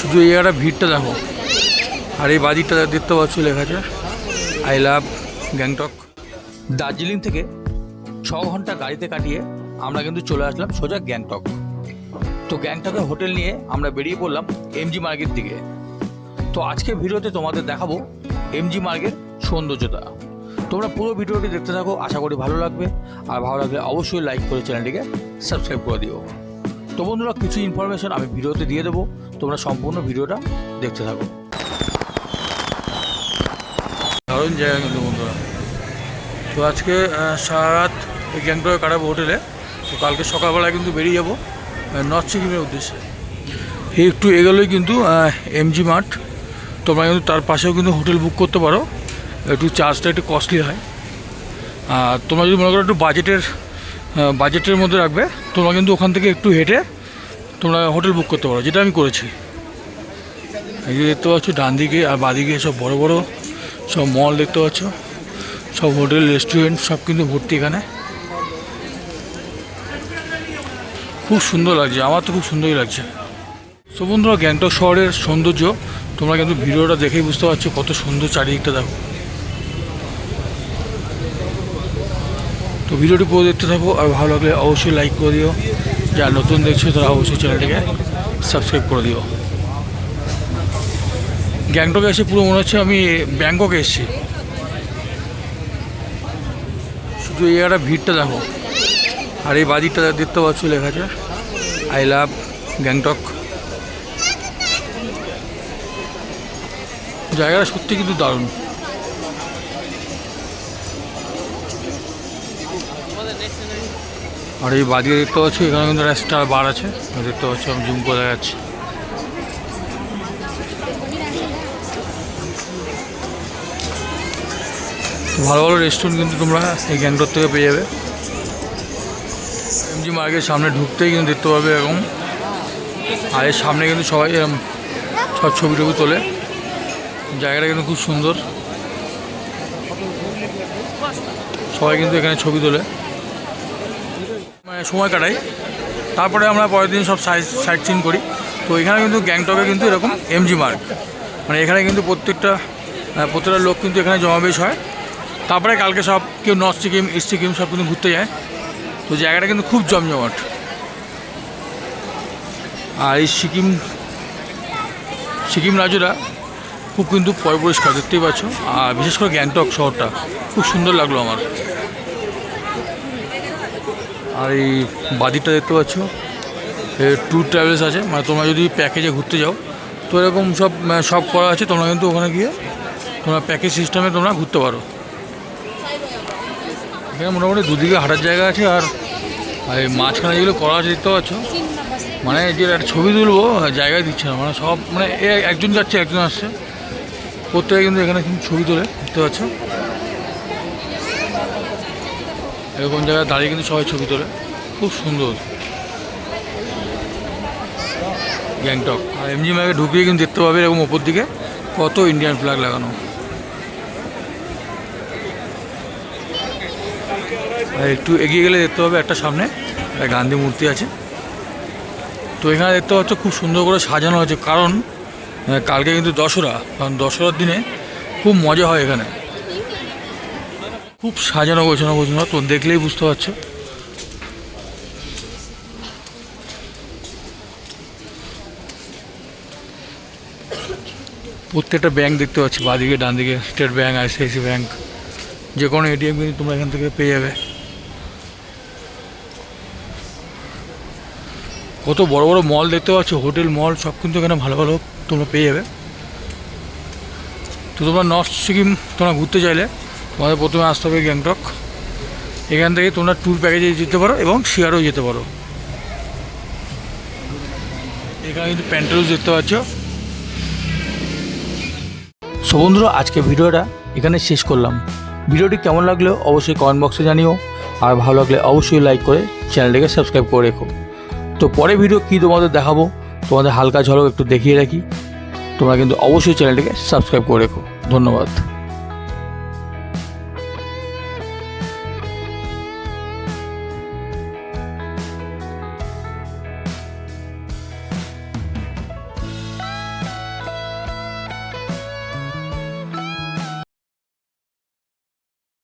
শুধু এই জায়গাটা ভিড়টা দেখো, আর এই বাদিকটা দেখতে পাচ্ছ লেখা আছে আই লাভ গ্যাংটক। দার্জিলিং থেকে 6 ঘন্টা গাড়িতে কাটিয়ে আমরা কিন্তু চলে আসলাম সোজা গ্যাংটক। তো গ্যাংটকে হোটেল নিয়ে আমরা বেরিয়ে পড়লাম এমজি মার্গের দিকে। তো আজকের ভিডিওতে তোমাদের দেখাবো এমজি মার্গের সৌন্দর্যতা। তোমরা পুরো ভিডিওটি দেখতে থাকো, আশা করি ভালো লাগবে। আর ভালো লাগলে অবশ্যই লাইক করে চ্যানেলটিকে সাবস্ক্রাইব করে দিও। তো বন্ধুরা, কিছু ইনফরমেশন আমি ভিডিওতে দিয়ে দেবো, তোমরা সম্পূর্ণ ভিডিওটা দেখতে থাকো। দারুণ জায়গা কিন্তু বন্ধুরা। তো আজকে সারা রাত এই গ্যাংটকে কাটাবো হোটেলে। তো কালকে সকালবেলায় কিন্তু বেরিয়ে যাবো নর্থ সিকিমের উদ্দেশ্যে। এই একটু এগোলেই কিন্তু এমজি মার্ট। তোমরা কিন্তু তার পাশেও কিন্তু হোটেল বুক করতে পারো, একটু চার্জটা একটু কস্টলি হয়। আর তোমরা যদি মনে করো একটু বাজেটের মধ্যে রাখবে, তোমরা কিন্তু ওখান থেকে একটু হেঁটে তোমরা হোটেল বুক করতে পারো, যেটা আমি করেছি। এই যে দেখতে পাচ্ছ ডান দিকে আর বাদিকে সব বড় বড় সব মল দেখতে পাচ্ছ, সব হোটেল রেস্টুরেন্ট সব কিন্তু ভর্তি এখানে। খুব সুন্দর লাগছে, আমার তো খুব সুন্দরই লাগছে। তো বন্ধুরা, গ্যাংটক শহরের সৌন্দর্য তোমরা কিন্তু ভিডিওটা দেখেই বুঝতে পারছো কত সুন্দর চারিদিকটা দেখো। তো ভিডিওটি পুরো দেখতে থাকো, আর ভালো লাগলে অবশ্যই লাইক করে দিও। যারা নতুন দেখছো তারা অবশ্যই চ্যানেলটিকে সাবস্ক্রাইব করে দিও। গ্যাংটকে এসে পুরো মনে হচ্ছে আমি ব্যাংককে এসেছি। শুধু এই একটা ভিড়টা দেখো, আর এই বাদিকটা দেখতে পাচ্ছ লেখা আছে আই লাভ গ্যাংটক। জায়গাটা সত্যি কিন্তু দারুণ। আর এই বাদিকে দেখতে পাচ্ছ এখানে কিন্তু একটা স্টার বার আছে, দেখতে পাচ্ছ, আমি জুম করে দেখাচ্ছি। ভালো ভালো রেস্টুরেন্ট কিন্তু তোমরা এই গ্যাংটক থেকে পেয়ে যাবে। এমজি মার্গের সামনে ঢুকতেই কিন্তু দেখতে পাবে এরকম। আর এর সামনে কিন্তু সবাই এরকম সব ছবি টবি তোলে। জায়গাটা কিন্তু খুব সুন্দর, সবাই কিন্তু এখানে ছবি তোলে, মানে সময় কাটাই। তারপরে আমরা পরের দিন সব সাইট সিন করি। তো এখানে কিন্তু গ্যাংটকে কিন্তু এরকম এমজি মার্গ, মানে এখানে কিন্তু প্রত্যেকটা লোক কিন্তু এখানে জমাবেশ হয়। তারপরে কালকে সব কেউ নর্থ সিকিম, ইস্ট সিকিম সব কিন্তু ঘুরতে যায়। তো জায়গাটা কিন্তু খুব জমজমাট। আর এই সিকিম রাজ্যটা খুব কিন্তু পরিষ্কার, দেখতেই পাচ্ছ। আর বিশেষ করে গ্যাংটক শহরটা খুব সুন্দর লাগলো আমার। আর এই বাদিকটা দেখতে পাচ্ছ ট্যুর ট্রাভেলস আছে, মানে তোমরা যদি প্যাকেজে ঘুরতে যাও তো এরকম সব করা আছে। তোমরা কিন্তু ওখানে গিয়ে তোমরা প্যাকেজ সিস্টেমে তোমরা ঘুরতে পারো। এখানে মোটামুটি দুদিকে হাঁটার জায়গা আছে। আর এই মাঝখানে যেগুলো করা আছে দেখতে পাচ্ছ, মানে যে একটা ছবি তুলবো জায়গায় দিচ্ছে না, মানে সব মানে একজন যাচ্ছে একজন আসছে, প্রত্যেকে কিন্তু এখানে কিন্তু ছবি তোলে, দেখতে পাচ্ছ। এরকম জায়গায় দাঁড়িয়ে কিন্তু সবাই ছবি তোলে, খুব সুন্দর গ্যাংটক। আর এমজি মার্গে ঢুকিয়ে কিন্তু দেখতে পাবে এরকম ওপর দিকে কত ইন্ডিয়ান ফ্ল্যাগ লাগানো। আর একটু এগিয়ে গেলে দেখতে পাবে একটা সামনে একটা গান্ধী মূর্তি আছে। তো এখানে দেখতে পাচ্ছ খুব সুন্দর করে সাজানো হয়েছে, কারণ কালকে কিন্তু দশহরা, কারণ দশহরার দিনে খুব মজা হয় এখানে। খুব সাজানো গোছানো তো দেখলেই বুঝতে পারছো। প্রত্যেকটা ব্যাংক দেখতে পাচ্ছি, বাঁদিকে ডান দিকে স্টেট ব্যাংক, আইসিআইসি ব্যাংক, যে কোনো এটিএম কিন্তু তোমরা এখান থেকে পেয়ে যাবে। কত বড় বড় মল দেখতে পাচ্ছ, হোটেল মল সব কিন্তু এখানে ভালো ভালো তোমরা পেয়ে যাবে। তো তোমরা নর্থ সিকিম তোমরা ঘুরতে চাইলে তোমাদের প্রথমে আসতে হবে গ্যাংটক। এখান থেকে তোমরা ট্যুর প্যাকেজে যেতে পারো এবং শেয়ারেও যেতে পারো। এখানে কিন্তু প্যান্টালুজ দেখতে পাচ্ছ। সো বন্ধুরা, আজকে ভিডিওটা এখানে শেষ করলাম। ভিডিওটি কেমন লাগলো অবশ্যই কমেন্ট বক্সে জানিও। আর ভালো লাগলে অবশ্যই লাইক করে চ্যানেলটিকে সাবস্ক্রাইব করে রেখো। তো পরে ভিডিও কী তোমাদের দেখাবো, তোমাদের হালকা ঝলক একটু দেখিয়ে রাখি। তোমরা কিন্তু অবশ্যই চ্যানেলটিকে সাবস্ক্রাইব করে রেখো। ধন্যবাদ।